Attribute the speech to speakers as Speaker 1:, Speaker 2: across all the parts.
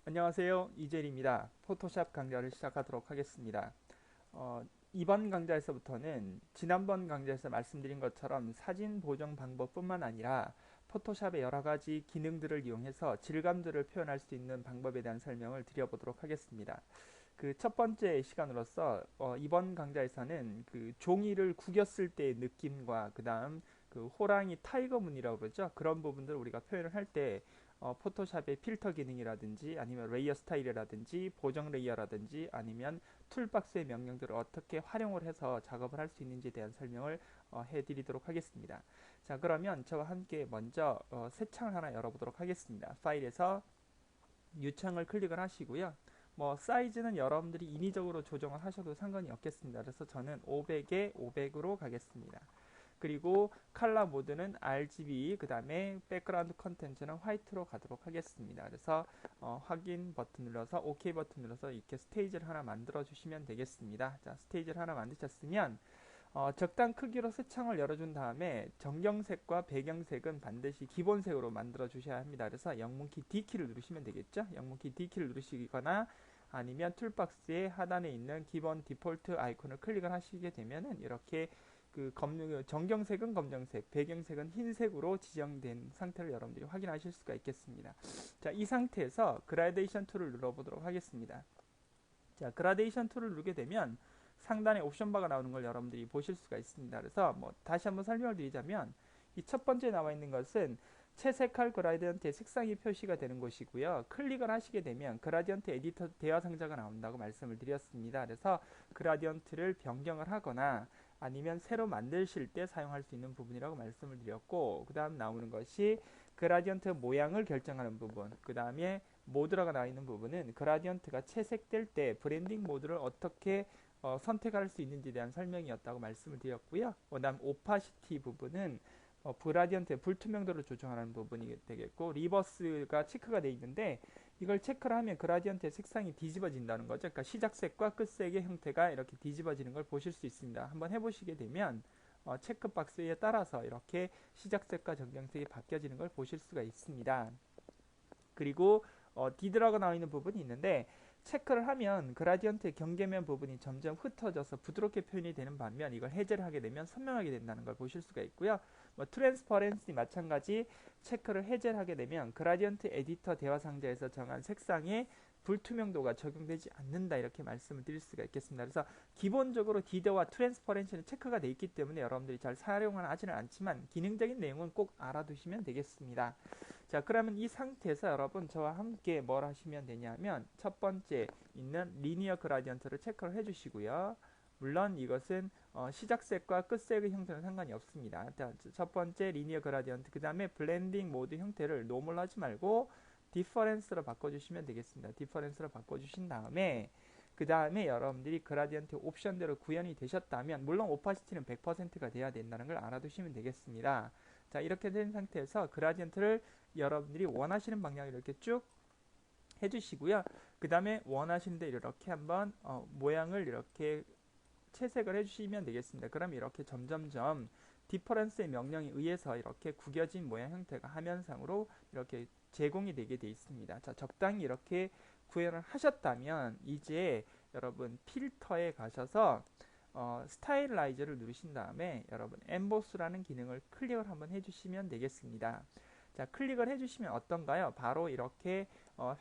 Speaker 1: 안녕하세요. 이재리입니다. 포토샵 강좌를 시작하도록 하겠습니다. 이번 강좌에서부터는 지난번 강좌에서 말씀드린 것처럼 사진 보정 방법뿐만 아니라 포토샵의 여러 가지 기능들을 이용해서 질감들을 표현할 수 있는 방법에 대한 설명을 드려보도록 하겠습니다. 그 첫 번째 시간으로서 이번 강좌에서는 그 종이를 구겼을 때의 느낌과 그 다음 그 호랑이 타이거 문이라고 그러죠. 그런 부분들을 우리가 표현을 할 때 포토샵의 필터 기능이라든지 아니면 레이어 스타일이라든지 보정 레이어라든지 아니면 툴박스의 명령들을 어떻게 활용을 해서 작업을 할 수 있는지에 대한 설명을 해드리도록 하겠습니다. 자, 그러면 저와 함께 먼저 새 창을 하나 열어보도록 하겠습니다. 파일에서 뉴 창을 클릭을 하시고요. 뭐 사이즈는 여러분들이 인위적으로 조정을 하셔도 상관이 없겠습니다. 그래서 저는 500에 500으로 가겠습니다. 그리고 컬러 모드는 RGB, 그 다음에 백그라운드 컨텐츠는 화이트로 가도록 하겠습니다. 그래서 확인 버튼 눌러서 OK 버튼 눌러서 이렇게 스테이지를 하나 만들어 주시면 되겠습니다. 자, 스테이지를 하나 만드셨으면 적당 크기로 새 창을 열어준 다음에 정경색과 배경색은 반드시 기본색으로 만들어 주셔야 합니다. 그래서 영문키 D키를 누르시면 되겠죠. 영문키 D키를 누르시거나 아니면 툴박스의 하단에 있는 기본 디폴트 아이콘을 클릭을 하시게 되면은 이렇게 그 정경색은 검정색, 배경색은 흰색으로 지정된 상태를 여러분들이 확인하실 수가 있겠습니다. 자, 이 상태에서 그라데이션 툴을 눌러보도록 하겠습니다. 자, 그라데이션 툴을 누르게 되면 상단에 옵션 바가 나오는 걸 여러분들이 보실 수가 있습니다. 그래서 뭐 다시 한번 설명을 드리자면 이 첫 번째 나와 있는 것은 채색할 그라디언트의 색상이 표시가 되는 곳이고요. 클릭을 하시게 되면 그라디언트 에디터 대화 상자가 나온다고 말씀을 드렸습니다. 그래서 그라디언트를 변경을 하거나 아니면 새로 만드실 때 사용할 수 있는 부분이라고 말씀을 드렸고, 그 다음 나오는 것이 그라디언트 모양을 결정하는 부분, 그 다음에 모드라가 나와 있는 부분은 그라디언트가 채색될 때 브랜딩 모드를 어떻게 선택할 수 있는지에 대한 설명이었다고 말씀을 드렸고요. 그다음 오파시티 부분은 그라디언트의 불투명도를 조정하는 부분이 되겠고, 리버스가 체크가 되어 있는데 이걸 체크를 하면 그라디언트의 색상이 뒤집어진다는 거죠. 그러니까 시작색과 끝색의 형태가 이렇게 뒤집어지는 걸 보실 수 있습니다. 한번 해보시게 되면 체크박스에 따라서 이렇게 시작색과 정경색이 바뀌어지는 걸 보실 수가 있습니다. 그리고 디드라고 나와 있는 부분이 있는데 체크를 하면 그라디언트의 경계면 부분이 점점 흩어져서 부드럽게 표현이 되는 반면 이걸 해제를 하게 되면 선명하게 된다는 걸 보실 수가 있고요. 뭐 트랜스퍼런시 마찬가지 체크를 해제를 하게 되면 그라디언트 에디터 대화 상자에서 정한 색상의 불투명도가 적용되지 않는다 이렇게 말씀을 드릴 수가 있겠습니다. 그래서 기본적으로 디더와 트랜스퍼런시는 체크가 되어 있기 때문에 여러분들이 잘 사용은 하지는 않지만 기능적인 내용은 꼭 알아두시면 되겠습니다. 자, 그러면 이 상태에서 여러분 저와 함께 뭘 하시면 되냐면 첫 번째 있는 리니어 그라디언트를 체크를 해주시고요. 물론 이것은 시작색과 끝색의 형태는 상관이 없습니다. 첫 번째 리니어 그라디언트, 그 다음에 블렌딩 모드 형태를 노멀 하지 말고 디퍼런스로 바꿔주시면 되겠습니다. 디퍼런스로 바꿔주신 다음에 그 다음에 여러분들이 그라디언트 옵션대로 구현이 되셨다면 물론 오파시티는 100%가 돼야 된다는 걸 알아두시면 되겠습니다. 자, 이렇게 된 상태에서 그라디언트를 여러분들이 원하시는 방향으로 이렇게 쭉 해주시고요. 그 다음에 원하시는 데 이렇게 한번 모양을 이렇게 채색을 해주시면 되겠습니다. 그럼 이렇게 점점점 디퍼런스의 명령에 의해서 이렇게 구겨진 모양 형태가 화면상으로 이렇게 제공이 되게 되어 있습니다. 자, 적당히 이렇게 구현을 하셨다면 이제 여러분 필터에 가셔서 스타일라이저를 누르신 다음에 여러분 엠보스라는 기능을 클릭을 한번 해주시면 되겠습니다. 자, 클릭을 해주시면 어떤가요? 바로 이렇게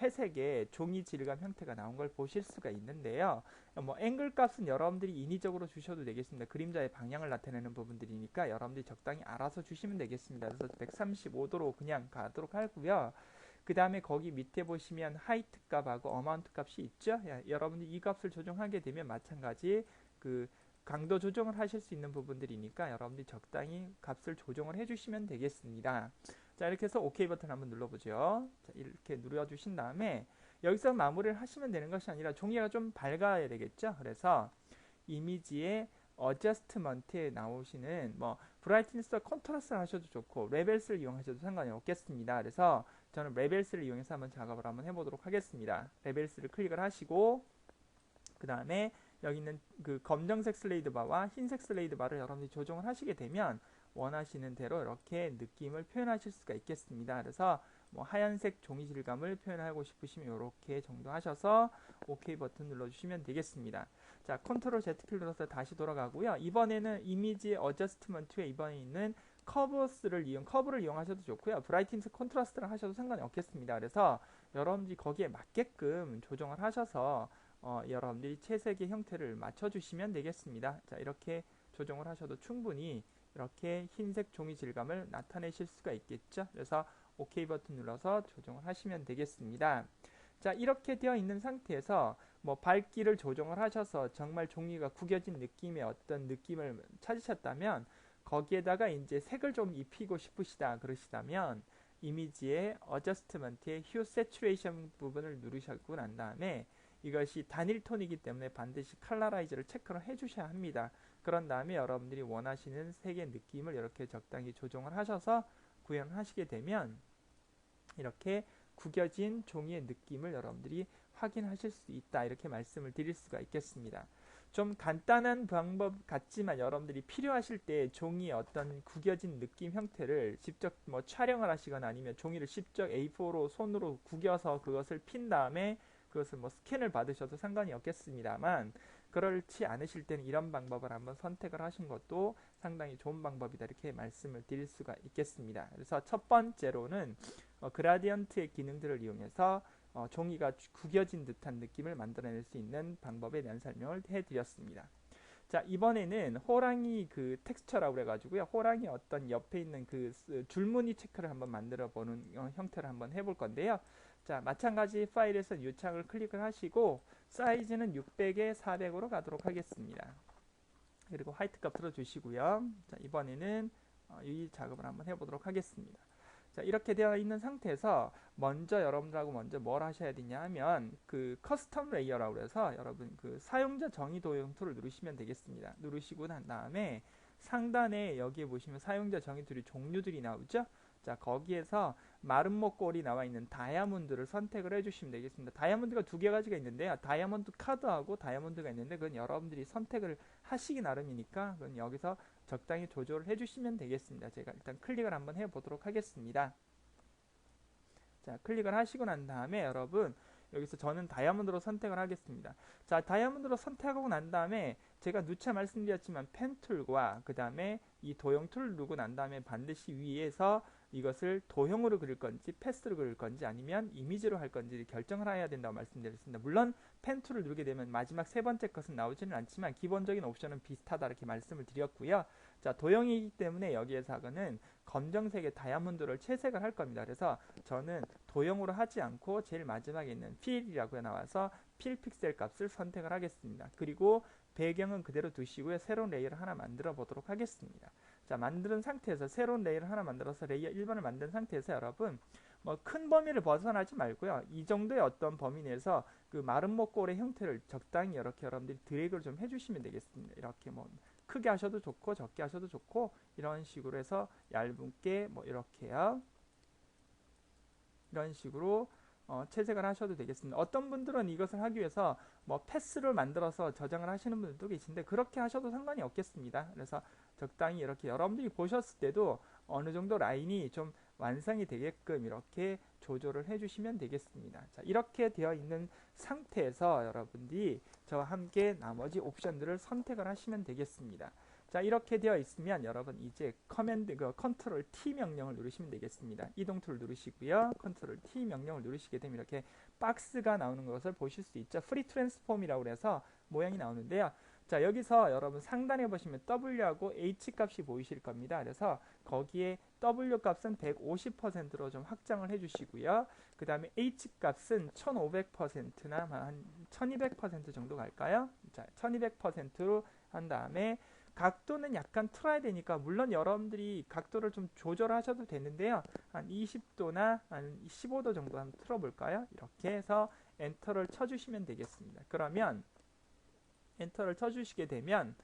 Speaker 1: 회색의 종이 질감 형태가 나온 걸 보실 수가 있는데요. 뭐 앵글 값은 여러분들이 인위적으로 주셔도 되겠습니다. 그림자의 방향을 나타내는 부분들이니까 여러분들이 적당히 알아서 주시면 되겠습니다. 그래서 135도로 그냥 가도록 하고요. 그 다음에 거기 밑에 보시면 하이트 값하고 어마운트 값이 있죠. 여러분들이 이 값을 조정하게 되면 마찬가지 그 강도 조정을 하실 수 있는 부분들이니까 여러분들이 적당히 값을 조정을 해주시면 되겠습니다. 자, 이렇게 해서 OK 버튼 한번 눌러보죠. 자, 이렇게 눌러주신 다음에 여기서 마무리를 하시면 되는 것이 아니라 종이가 좀 밝아야 되겠죠. 그래서 이미지의 어저스트먼트에 나오시는 뭐 브라이트니스와 컨트라스를 하셔도 좋고 레벨스를 이용하셔도 상관이 없겠습니다. 그래서 저는 레벨스를 이용해서 한번 작업을 한번 해보도록 하겠습니다. 레벨스를 클릭을 하시고 그 다음에 여기 있는 그 검정색 슬레이드 바와 흰색 슬레이드 바를 여러분들이 조정을 하시게 되면 원하시는 대로 이렇게 느낌을 표현하실 수가 있겠습니다. 그래서 뭐 하얀색 종이 질감을 표현하고 싶으시면 이렇게 정도 하셔서 OK 버튼 눌러주시면 되겠습니다. 자, 컨트롤 Z키를 눌러서 다시 돌아가고요. 이번에는 이미지 어저스트먼트에 이번에 있는 커브를 이용하셔도 좋고요. 브라이트니스 컨트라스트를 하셔도 상관이 없겠습니다. 그래서 여러분들이 거기에 맞게끔 조정을 하셔서 여러분들이 채색의 형태를 맞춰주시면 되겠습니다. 자, 이렇게 조정을 하셔도 충분히 이렇게 흰색 종이 질감을 나타내실 수가 있겠죠. 그래서 OK 버튼 눌러서 조정을 하시면 되겠습니다. 자, 이렇게 되어 있는 상태에서 뭐 밝기를 조정을 하셔서 정말 종이가 구겨진 느낌의 어떤 느낌을 찾으셨다면 거기에다가 이제 색을 좀 입히고 싶으시다 그러시다면 이미지의 어저스트먼트의 휴 세츄레이션 부분을 누르시고 난 다음에 이것이 단일 톤이기 때문에 반드시 컬러라이즈를 체크를 해주셔야 합니다. 그런 다음에 여러분들이 원하시는 색의 느낌을 이렇게 적당히 조정을 하셔서 구현하시게 되면 이렇게 구겨진 종이의 느낌을 여러분들이 확인하실 수 있다, 이렇게 말씀을 드릴 수가 있겠습니다. 좀 간단한 방법 같지만 여러분들이 필요하실 때 종이의 어떤 구겨진 느낌 형태를 직접 뭐 촬영을 하시거나 아니면 종이를 직접 A4로 손으로 구겨서 그것을 핀 다음에 그것을 뭐 스캔을 받으셔도 상관이 없겠습니다만, 그렇지 않으실 때는 이런 방법을 한번 선택을 하신 것도 상당히 좋은 방법이다, 이렇게 말씀을 드릴 수가 있겠습니다. 그래서 첫 번째로는 그라디언트의 기능들을 이용해서 종이가 구겨진 듯한 느낌을 만들어낼 수 있는 방법에 대한 설명을 해드렸습니다. 자, 이번에는 호랑이 그 텍스처라고 그래가지고요. 호랑이 어떤 옆에 있는 그 줄무늬 체크를 한번 만들어 보는 형태를 한번 해볼 건데요. 자, 마찬가지 파일에서 유창을 클릭을 하시고 사이즈는 600에 400으로 가도록 하겠습니다. 그리고 화이트 값 틀어주시고요. 자, 이번에는 이 작업을 한번 해보도록 하겠습니다. 자, 이렇게 되어 있는 상태에서 먼저 여러분들하고 먼저 뭘 하셔야 되냐 하면 그 커스텀 레이어라고 해서 여러분 그 사용자 정의 도형 툴을 누르시면 되겠습니다. 누르시고 난 다음에 상단에 여기에 보시면 사용자 정의 툴이 종류들이 나오죠. 자, 거기에서 마름모꼴이 나와 있는 다이아몬드를 선택을 해주시면 되겠습니다. 다이아몬드가 두 가지가 있는데요. 다이아몬드 카드하고 다이아몬드가 있는데 그건 여러분들이 선택을 하시기 나름이니까 그건 여기서 적당히 조절을 해주시면 되겠습니다. 제가 일단 클릭을 한번 해보도록 하겠습니다. 자, 클릭을 하시고 난 다음에 여러분 여기서 저는 다이아몬드로 선택을 하겠습니다. 자, 다이아몬드로 선택하고 난 다음에 제가 누차 말씀드렸지만 펜 툴과 그 다음에 이 도형 툴을 누르고 난 다음에 반드시 위에서 이것을 도형으로 그릴 건지 패스로 그릴 건지 아니면 이미지로 할 건지 결정을 해야 된다고 말씀드렸습니다. 물론 펜 툴을 누르게 되면 마지막 세 번째 것은 나오지는 않지만 기본적인 옵션은 비슷하다, 이렇게 말씀을 드렸고요. 자, 도형이기 때문에 여기에서는 검정색의 다이아몬드를 채색을 할 겁니다. 그래서 저는 도형으로 하지 않고 제일 마지막에 있는 필이라고 나와서 필 픽셀 값을 선택을 하겠습니다. 그리고 배경은 그대로 두시고요. 새로운 레이어를 하나 만들어 보도록 하겠습니다. 자, 만든 상태에서 새로운 레이어를 하나 만들어서 레이어 1번을 만든 상태에서 여러분 뭐 큰 범위를 벗어나지 말고요. 이 정도의 어떤 범위 내에서 그 마름모꼴의 형태를 적당히 이렇게 여러분들이 드래그를 좀 해주시면 되겠습니다. 이렇게 뭐 크게 하셔도 좋고 적게 하셔도 좋고 이런 식으로 해서 얇게 뭐 이렇게요. 이런 식으로 채색을 하셔도 되겠습니다. 어떤 분들은 이것을 하기 위해서 뭐 패스를 만들어서 저장을 하시는 분들도 계신데 그렇게 하셔도 상관이 없겠습니다. 그래서 적당히 이렇게 여러분들이 보셨을 때도 어느 정도 라인이 좀 완성이 되게끔 이렇게 조절을 해주시면 되겠습니다. 자, 이렇게 되어 있는 상태에서 여러분들이 저와 함께 나머지 옵션들을 선택을 하시면 되겠습니다. 자, 이렇게 되어 있으면 여러분 이제 컨트롤 T 명령을 누르시면 되겠습니다. 이동 툴 누르시고요. 컨트롤 T 명령을 누르시게 되면 이렇게 박스가 나오는 것을 보실 수 있죠. 프리 트랜스폼이라고 해서 모양이 나오는데요. 자, 여기서 여러분 상단에 보시면 W하고 H 값이 보이실 겁니다. 그래서 거기에 W 값은 150%로 좀 확장을 해주시고요. 그 다음에 H 값은 1500%나 한 1200% 정도 갈까요? 자, 1200%로 한 다음에 각도는 약간 틀어야 되니까 물론 여러분들이 각도를 좀 조절하셔도 되는데요. 한 20도나 한 15도 정도 한번 틀어볼까요? 이렇게 해서 엔터를 쳐주시면 되겠습니다. 그러면 엔터를 쳐주시게 되면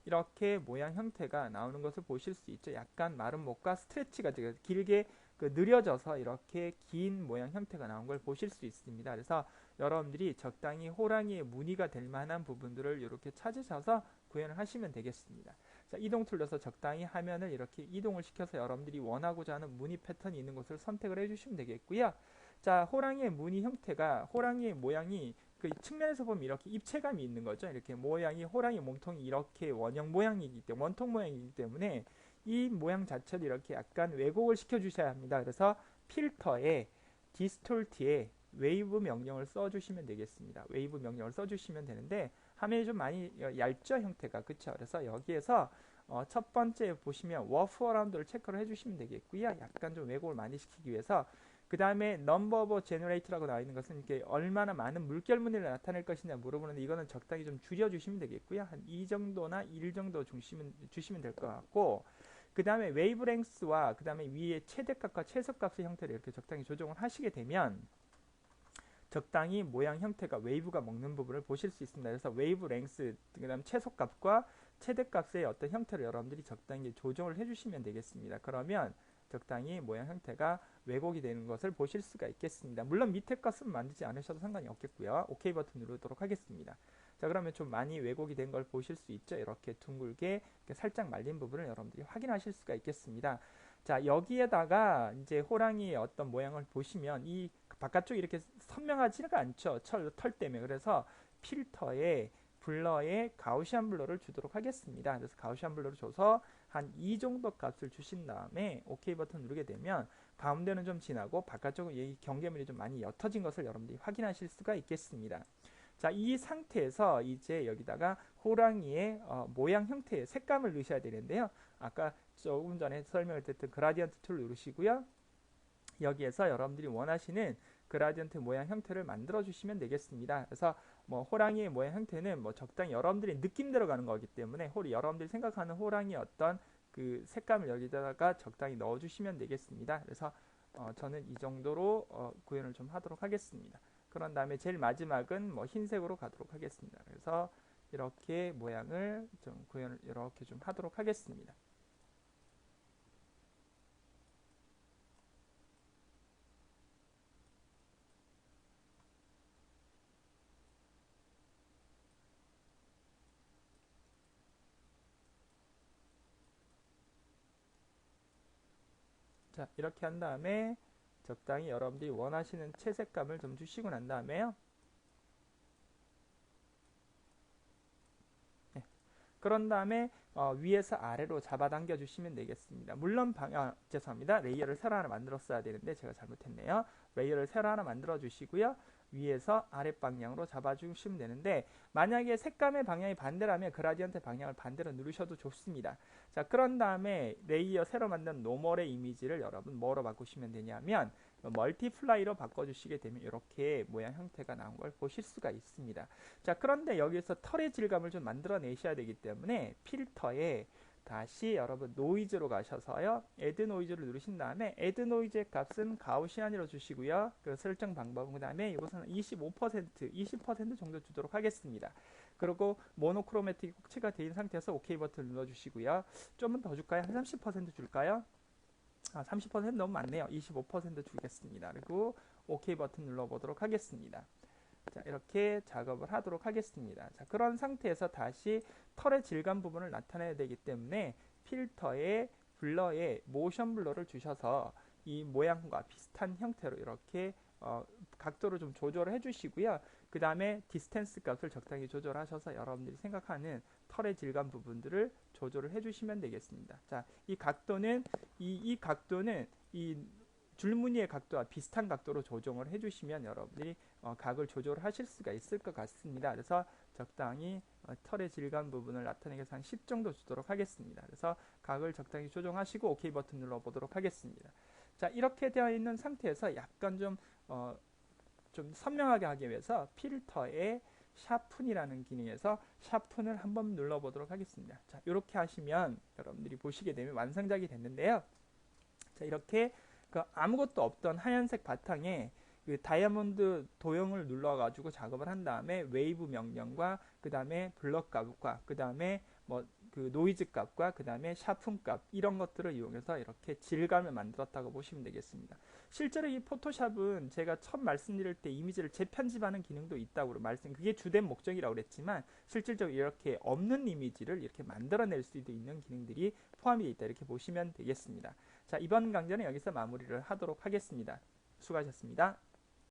Speaker 1: 이렇게 모양 형태가 나오는 것을 보실 수 있죠. 약간 마른 목과 스트레치가 길게 느려져서 이렇게 긴 모양 형태가 나온 걸 보실 수 있습니다. 그래서 여러분들이 적당히 호랑이의 무늬가 될 만한 부분들을 이렇게 찾으셔서 구현을 하시면 되겠습니다. 자, 이동 툴러서 적당히 화면을 이렇게 이동을 시켜서 여러분들이 원하고자 하는 무늬 패턴이 있는 곳을 선택을 해주시면 되겠고요. 자, 호랑이의 무늬 형태가 호랑이의 모양이 그 측면에서 보면 이렇게 입체감이 있는 거죠. 이렇게 모양이 호랑이 몸통이 이렇게 원형 모양이기 때문에 원통 모양이기 때문에 이 모양 자체를 이렇게 약간 왜곡을 시켜 주셔야 합니다. 그래서 필터에 디스톨트에 웨이브 명령을 써주시면 되겠습니다. 웨이브 명령을 써주시면 되는데 화면이 좀 많이 얇죠, 형태가. 그쵸? 그래서 여기에서 첫 번째 보시면 워프 어라운드를 체크를 해주시면 되겠고요. 약간 좀 왜곡을 많이 시키기 위해서 그 다음에 넘버 오브 제너레이터라고 나와 있는 것은 이렇게 얼마나 많은 물결 무늬를 나타낼 것이냐 물어보는데 이거는 적당히 좀 줄여주시면 되겠고요. 한 2 정도나 1 정도 주시면 될 것 같고 그 다음에 웨이브랭스와 그 다음에 위에 최대값과 최소값의 형태를 이렇게 적당히 조정을 하시게 되면 적당히 모양 형태가 웨이브가 먹는 부분을 보실 수 있습니다. 그래서 웨이브 랭스, 그 다음 최소값과 최대값의 어떤 형태를 여러분들이 적당히 조정을 해주시면 되겠습니다. 그러면 적당히 모양 형태가 왜곡이 되는 것을 보실 수가 있겠습니다. 물론 밑에 것은 만들지 않으셔도 상관이 없겠고요. OK 버튼 누르도록 하겠습니다. 자, 그러면 좀 많이 왜곡이 된 걸 보실 수 있죠. 이렇게 둥글게 이렇게 살짝 말린 부분을 여러분들이 확인하실 수가 있겠습니다. 자, 여기에다가 이제 호랑이의 어떤 모양을 보시면 이 바깥쪽이 이렇게 선명하지가 않죠. 털 때문에. 그래서 필터에 블러에 가우시안 블러를 주도록 하겠습니다. 그래서 가우시안 블러를 줘서 한 2 정도 값을 주신 다음에 OK 버튼 누르게 되면 가운데는 좀 진하고 바깥쪽은 이 경계물이 좀 많이 옅어진 것을 여러분들이 확인하실 수가 있겠습니다. 자, 이 상태에서 이제 여기다가 호랑이의 모양 형태의 색감을 넣으셔야 되는데요. 아까 조금 전에 설명을 드렸던 그라디언트 툴 누르시고요. 여기에서 여러분들이 원하시는 그라디언트 모양 형태를 만들어 주시면 되겠습니다. 그래서 뭐 호랑이의 모양 형태는 뭐 적당히 여러분들이 느낌 들어가는 거기 때문에 여러분들이 생각하는 호랑이의 어떤 그 색감을 여기다가 적당히 넣어 주시면 되겠습니다. 그래서 저는 이 정도로 구현을 좀 하도록 하겠습니다. 그런 다음에 제일 마지막은 뭐 흰색으로 가도록 하겠습니다. 그래서 이렇게 모양을 좀 구현을 이렇게 좀 하도록 하겠습니다. 자, 이렇게 한 다음에 적당히 여러분들이 원하시는 채색감을 좀 주시고 난 다음에요. 네. 그런 다음에 위에서 아래로 잡아당겨 주시면 되겠습니다. 물론 죄송합니다. 레이어를 새로 하나 만들었어야 되는데 제가 잘못했네요. 레이어를 새로 하나 만들어 주시고요. 위에서 아랫방향으로 잡아주시면 되는데 만약에 색감의 방향이 반대라면 그라디언트 방향을 반대로 누르셔도 좋습니다. 자, 그런 다음에 레이어 새로 만든 노멀의 이미지를 여러분 뭐로 바꾸시면 되냐면 멀티플라이로 바꿔주시게 되면 이렇게 모양 형태가 나온 걸 보실 수가 있습니다. 자, 그런데 여기서 털의 질감을 좀 만들어내셔야 되기 때문에 필터에 다시 여러분 노이즈로 가셔서요. 애드 노이즈를 누르신 다음에 애드 노이즈의 값은 가우시안으로 주시고요. 그 설정 방법은 그 다음에 이것은 20% 정도 주도록 하겠습니다. 그리고 모노크로매틱이 꼭지가 되어 있는 상태에서 OK 버튼 눌러주시고요. 좀은 더 줄까요? 한 30% 줄까요? 30% 너무 많네요. 25% 주겠습니다. 그리고 OK 버튼 눌러보도록 하겠습니다. 자, 이렇게 작업을 하도록 하겠습니다. 자, 그런 상태에서 다시 털의 질감 부분을 나타내야 되기 때문에 필터에 블러에 모션 블러를 주셔서 이 모양과 비슷한 형태로 이렇게 각도를 좀 조절을 해주시고요. 그 다음에 디스텐스 값을 적당히 조절하셔서 여러분들이 생각하는 털의 질감 부분들을 조절을 해주시면 되겠습니다. 자, 이 각도는 이 각도는 이 줄무늬의 각도와 비슷한 각도로 조정을 해주시면 여러분들이 각을 조절하실 수가 있을 것 같습니다. 그래서 적당히 털의 질감 부분을 나타내기 위해서 한 10 정도 주도록 하겠습니다. 그래서 각을 적당히 조정하시고 OK 버튼 눌러보도록 하겠습니다. 자, 이렇게 되어 있는 상태에서 약간 좀 선명하게 하기 위해서 필터에 샤픈이라는 기능에서 샤픈을 한번 눌러보도록 하겠습니다. 자, 이렇게 하시면 여러분들이 보시게 되면 완성작이 됐는데요. 자, 이렇게 아무것도 없던 하얀색 바탕에 그 다이아몬드 도형을 눌러가지고 작업을 한 다음에 웨이브 명령과 그 다음에 블럭 값과 그 다음에 뭐 그 노이즈 값과 그 다음에 샤픈 값 이런 것들을 이용해서 이렇게 질감을 만들었다고 보시면 되겠습니다. 실제로 이 포토샵은 제가 처음 말씀드릴 때 이미지를 재편집하는 기능도 있다고 그게 주된 목적이라고 그랬지만 실질적으로 이렇게 없는 이미지를 이렇게 만들어낼 수도 있는 기능들이 포함이 되어 있다 이렇게 보시면 되겠습니다. 자, 이번 강좌는 여기서 마무리를 하도록 하겠습니다. 수고하셨습니다.